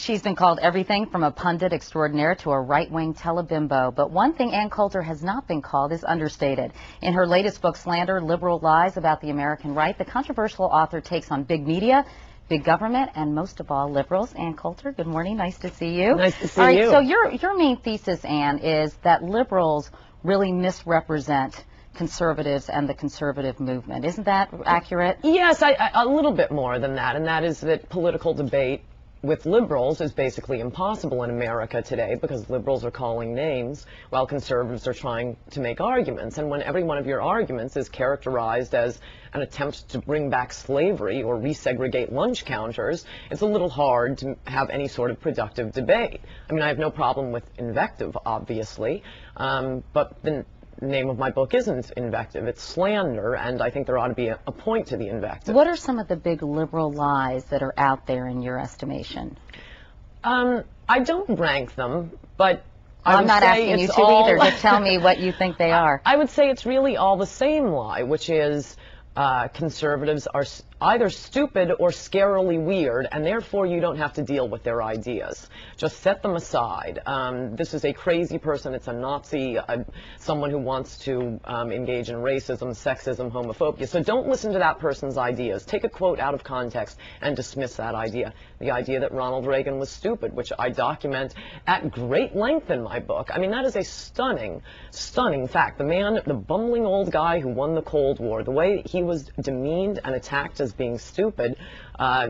She's been called everything from a pundit extraordinaire to a right-wing telebimbo. But one thing Ann Coulter has not been called is understated. In her latest book, Slander, Liberal Lies About the American Right, the controversial author takes on big media, big government, and most of all, liberals. Ann Coulter, good morning. Nice to see you. Nice to see you. you. So your main thesis, Ann, is that liberals really misrepresent conservatives and the conservative movement. Isn't that accurate? Yes, a little bit more than that, and that is that political debate with liberals is basically impossible in America today because liberals are calling names while conservatives are trying to make arguments. And when every one of your arguments is characterized as an attempt to bring back slavery or resegregate lunch counters, it's a little hard to have any sort of productive debate. I mean, I have no problem with invective, obviously, but the name of my book isn't invective, it's slander, and I think there ought to be a point to the invective. What are some of the big liberal lies that are out there in your estimation? I don't rank them, but I'm not asking you to either. Just tell me what you think they are. I would say it's really all the same lie, which is conservatives are either stupid or scarily weird, and therefore you don't have to deal with their ideas. Just set them aside. This is a crazy person. It's a Nazi, someone who wants to engage in racism, sexism, homophobia. So don't listen to that person's ideas. Take a quote out of context and dismiss that idea. The idea that Ronald Reagan was stupid, which I document at great length in my book. I mean, that is a stunning, stunning fact. The man, the bumbling old guy who won the Cold War, the way he was demeaned and attacked as being stupid.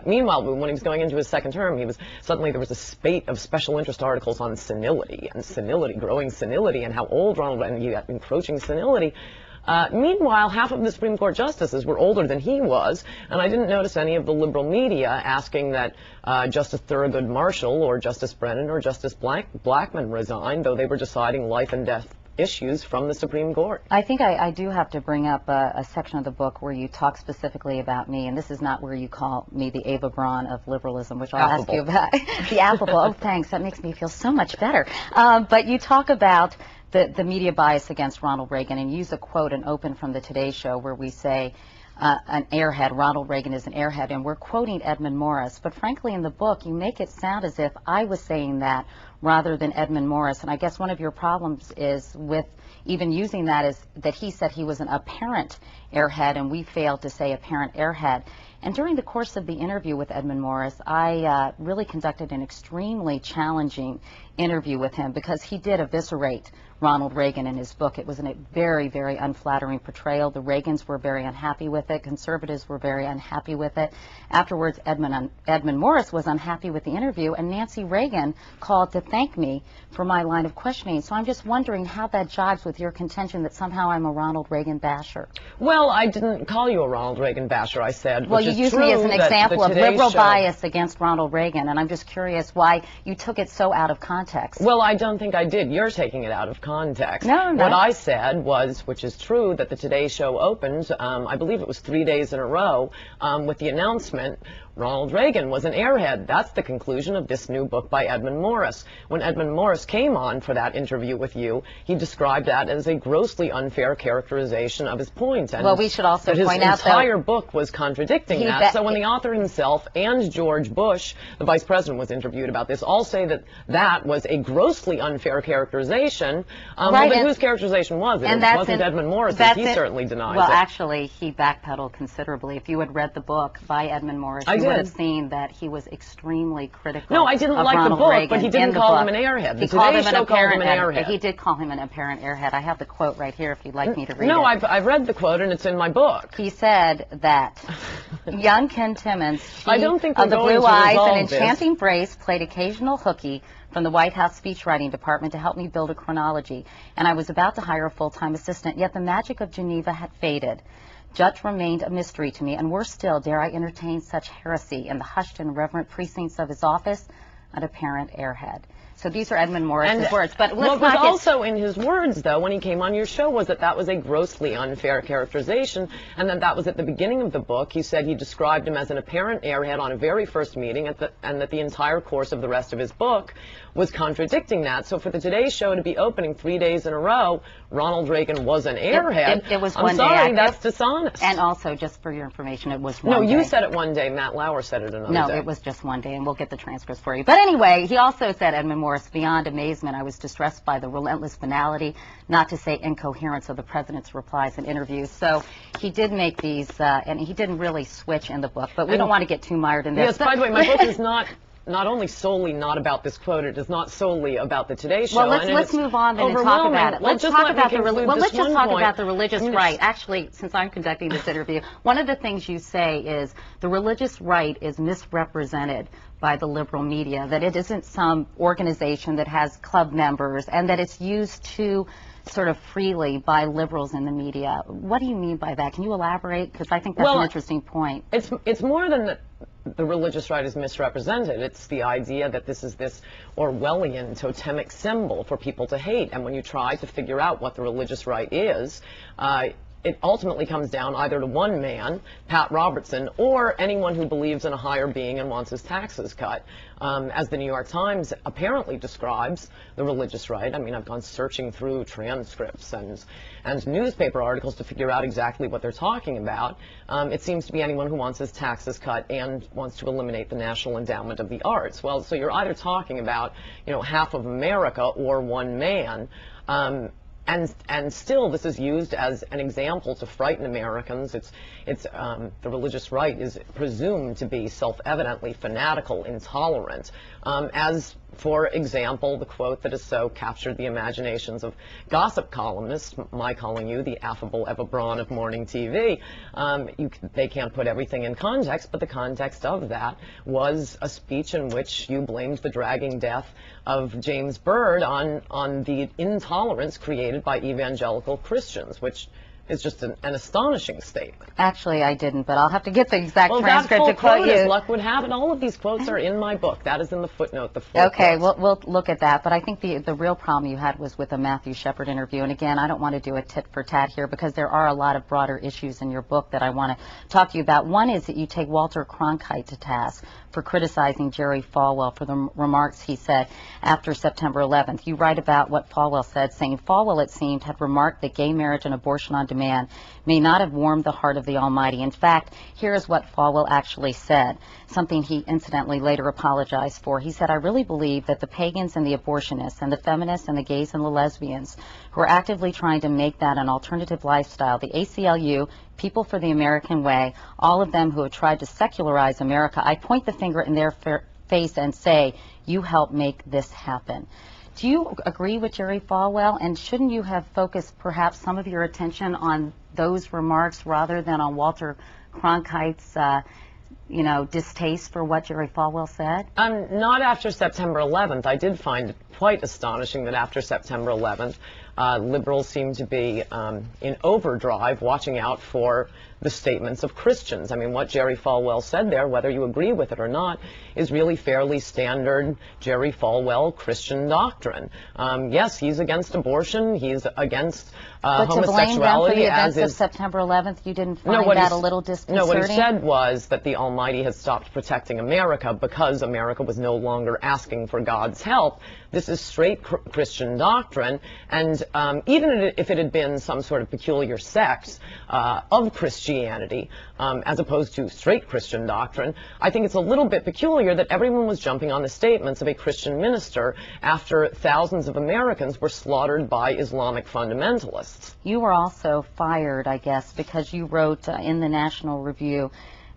Meanwhile, when he was going into his second term, suddenly there was a spate of special interest articles on senility and senility, growing senility, and how old Ronald Reagan, you got encroaching senility. Meanwhile, half of the Supreme Court justices were older than he was, and I didn't notice any of the liberal media asking that Justice Thurgood Marshall or Justice Brennan or Justice Blackmun resign, though they were deciding life and death issues from the Supreme Court. I think I do have to bring up a section of the book where you talk specifically about me, and this is not where you call me the Ava Braun of liberalism, which I'll ask you about. The affable. Oh, thanks. That makes me feel so much better. But you talk about the media bias against Ronald Reagan and use a quote and open from the Today Show where we say, an airhead, Ronald Reagan is an airhead, and we're quoting Edmund Morris. But frankly, in the book, you make it sound as if I was saying that rather than Edmund Morris. And I guess one of your problems is with even using that is that he said he was an apparent airhead, and we failed to say apparent airhead. And during the course of the interview with Edmund Morris, I really conducted an extremely challenging interview with him because he did eviscerate Ronald Reagan in his book. It was a very, very unflattering portrayal. The Reagans were very unhappy with it. Conservatives were very unhappy with it. Afterwards, Edmund Morris was unhappy with the interview, and Nancy Reagan called to thank me for my line of questioning. So I'm just wondering how that jives with your contention that somehow I'm a Ronald Reagan basher. Well, I didn't call you a Ronald Reagan basher, I said. Well, you used me as an example of liberal bias against Ronald Reagan, and I'm just curious why you took it so out of context. Well, I don't think I did. You're taking it out of context. No, no. What I said was, which is true, that the Today Show opened, I believe it was 3 days in a row, with the announcement, Ronald Reagan was an airhead. That's the conclusion of this new book by Edmund Morris. When Edmund Morris came on for that interview with you, he described that as a grossly unfair characterization of his point. And well, we should also point out his entire book was contradicting that. So when the author himself and George Bush, the vice president, was interviewed about this, all say that that was a grossly unfair characterization. Right, but whose characterization was it? It wasn't Edmund Morris. He certainly denies it. Well, actually, he backpedaled considerably. If you had read the book by Edmund Morris, you would have seen that he was extremely critical. No, I didn't like the book, but he didn't call him an airhead. He called him an apparent airhead. He did call him an apparent airhead. I have the quote right here if you'd like me to read it. No, I've read the quote, and it's in my book. He said that young Ken Timmons, I don't think of the blue eyes and enchanting brace, played occasional hooky from the White House speechwriting department to help me build a chronology, and I was about to hire a full-time assistant, yet the magic of Geneva had faded. Judge remained a mystery to me, and worse still, dare I entertain such heresy in the hushed and reverent precincts of his office? An apparent airhead. So these are Edmund Morris's words. But what was also in his words, though, when he came on your show, was that that was a grossly unfair characterization, and that was at the beginning of the book. He said he described him as an apparent airhead on a very first meeting, and that the entire course of the rest of his book was contradicting that. So for the Today Show to be opening 3 days in a row, Ronald Reagan was an airhead. It was I'm one sorry, day. That's dishonest. And also, just for your information, it was one day. No, you said it one day. Matt Lauer said it another day. No, it was just one day, and we'll get the transcripts for you. But But anyway, he also said, Edmund Morris, beyond amazement, I was distressed by the relentless banality, not to say incoherence, of the president's replies and interviews. So he did make these, and he didn't really switch in the book, but we don't want to get too mired in this. Yes, by the way, my book is not only solely not about this quote, it is not solely about the Today Show. Well, let's move on then and talk about it. Let's just talk about the religious right. Actually, since I'm conducting this interview, one of the things you say is the religious right is misrepresented by the liberal media, that it isn't some organization that has club members, and that it's used too sort of freely by liberals in the media. What do you mean by that? Can you elaborate? Because I think that's an interesting point. It's more than that. The religious right is misrepresented. It's the idea that this is this Orwellian totemic symbol for people to hate. And when you try to figure out what the religious right is, it ultimately comes down either to one man, Pat Robertson, or anyone who believes in a higher being and wants his taxes cut. As the New York Times apparently describes the religious right. I mean, I've gone searching through transcripts and newspaper articles to figure out exactly what they're talking about. It seems to be anyone who wants his taxes cut and wants to eliminate the National Endowment of the Arts. Well, so you're either talking about, half of America or one man. And still, this is used as an example to frighten Americans. The religious right is presumed to be self-evidently fanatical, intolerant, as, for example, the quote that has so captured the imaginations of gossip columnists, my calling you the affable Eva Braun of morning TV. They can't put everything in context, but the context of that was a speech in which you blamed the dragging death of James Byrd on the intolerance created by evangelical Christians, which is just an astonishing statement. Actually, I didn't, but I'll have to get the exact transcript to quote you. As luck would have it, all of these quotes are in my book. That is in the footnote, the four Okay, quotes. we'll look at that. But I think the real problem you had was with the Matthew Shepard interview. And again, I don't want to do a tit for tat here because there are a lot of broader issues in your book that I want to talk to you about. One is that you take Walter Cronkite to task for criticizing Jerry Falwell for the remarks he said after September 11th. You write about what Falwell said, saying Falwell, it seemed, had remarked that gay marriage and abortion on demand may not have warmed the heart of the Almighty. In fact, here is what Falwell actually said, something he incidentally later apologized for. He said, I really believe that the pagans and the abortionists and the feminists and the gays and the lesbians who are actively trying to make that an alternative lifestyle, the ACLU, People for the American Way, all of them who have tried to secularize America, I point the finger in their face and say, you helped make this happen. Do you agree with Jerry Falwell, and shouldn't you have focused perhaps some of your attention on those remarks rather than on Walter Cronkite's distaste for what Jerry Falwell said? Not after September 11th. I did find it quite astonishing that after September 11th, liberals seem to be in overdrive watching out for the statements of Christians. I mean, what Jerry Falwell said there, whether you agree with it or not, is really fairly standard Jerry Falwell Christian doctrine. Yes, he's against abortion. He's against homosexuality. But to blame them for the events of September 11th, you didn't find that a little disconcerting? No, what he said was that the Almighty has stopped protecting America because America was no longer asking for God's help. This is straight Christian doctrine, and even if it had been some sort of peculiar sect of Christianity, as opposed to straight Christian doctrine, I think it's a little bit peculiar that everyone was jumping on the statements of a Christian minister after thousands of Americans were slaughtered by Islamic fundamentalists. You were also fired, I guess, because you wrote in the National Review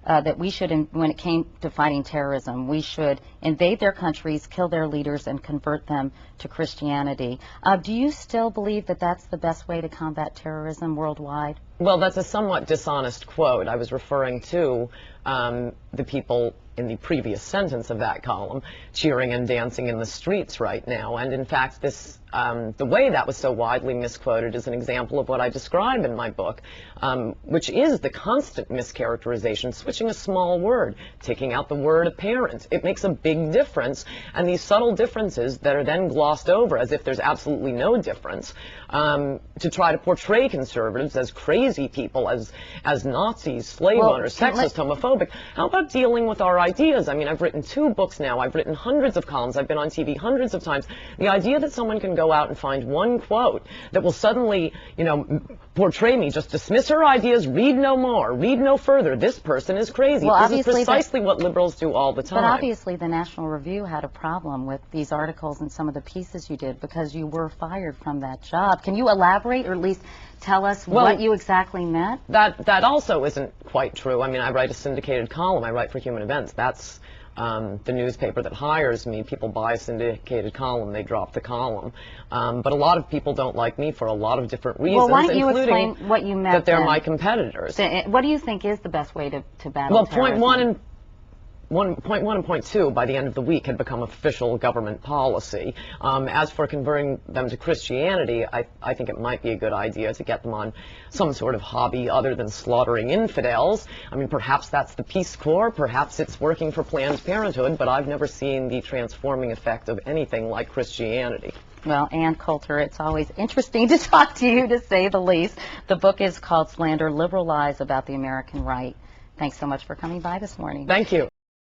that we should, when it came to fighting terrorism, we should invade their countries, kill their leaders, and convert them to Christianity. Do you still believe that that's the best way to combat terrorism worldwide? Well, that's a somewhat dishonest quote. I was referring to the people in the previous sentence of that column cheering and dancing in the streets right now. And in fact, this the way that was so widely misquoted is an example of what I describe in my book, which is the constant mischaracterization, switching a small word, taking out the word apparent. It makes a big difference, and these subtle differences that are then glossed over as if there's absolutely no difference, to try to portray conservatives as crazy people, as Nazis, slave owners, sexist, homophobic. How about dealing with our ideas? I mean, I've written 2 books now. I've written hundreds of columns. I've been on TV hundreds of times. The idea that someone can go out and find one quote that will suddenly, portray me, just dismiss her ideas, read no more, read no further. This person is crazy. Well, this is precisely what liberals do all the time. But obviously the National Review had a problem with these articles and some of the pieces you did because you were fired from that job. Can you elaborate or at least tell us what you exactly meant? That also isn't quite true. I mean, I write a syndicated column. I write for Human Events. That's the newspaper that hires me. People buy a syndicated column, they drop the column. But a lot of people don't like me for a lot of different reasons, well, why don't you explain what you meant that they're then? my competitors. What do you think is the best way to battle well, terrorism? Point one and point two by the end of the week had become official government policy. As for converting them to Christianity, I think it might be a good idea to get them on some sort of hobby other than slaughtering infidels. I mean, perhaps that's the Peace Corps, perhaps it's working for Planned Parenthood, but I've never seen the transforming effect of anything like Christianity. Well, Ann Coulter, it's always interesting to talk to you, to say the least. The book is called Slander, Liberal Lies About the American Right. Thanks so much for coming by this morning. Thank you.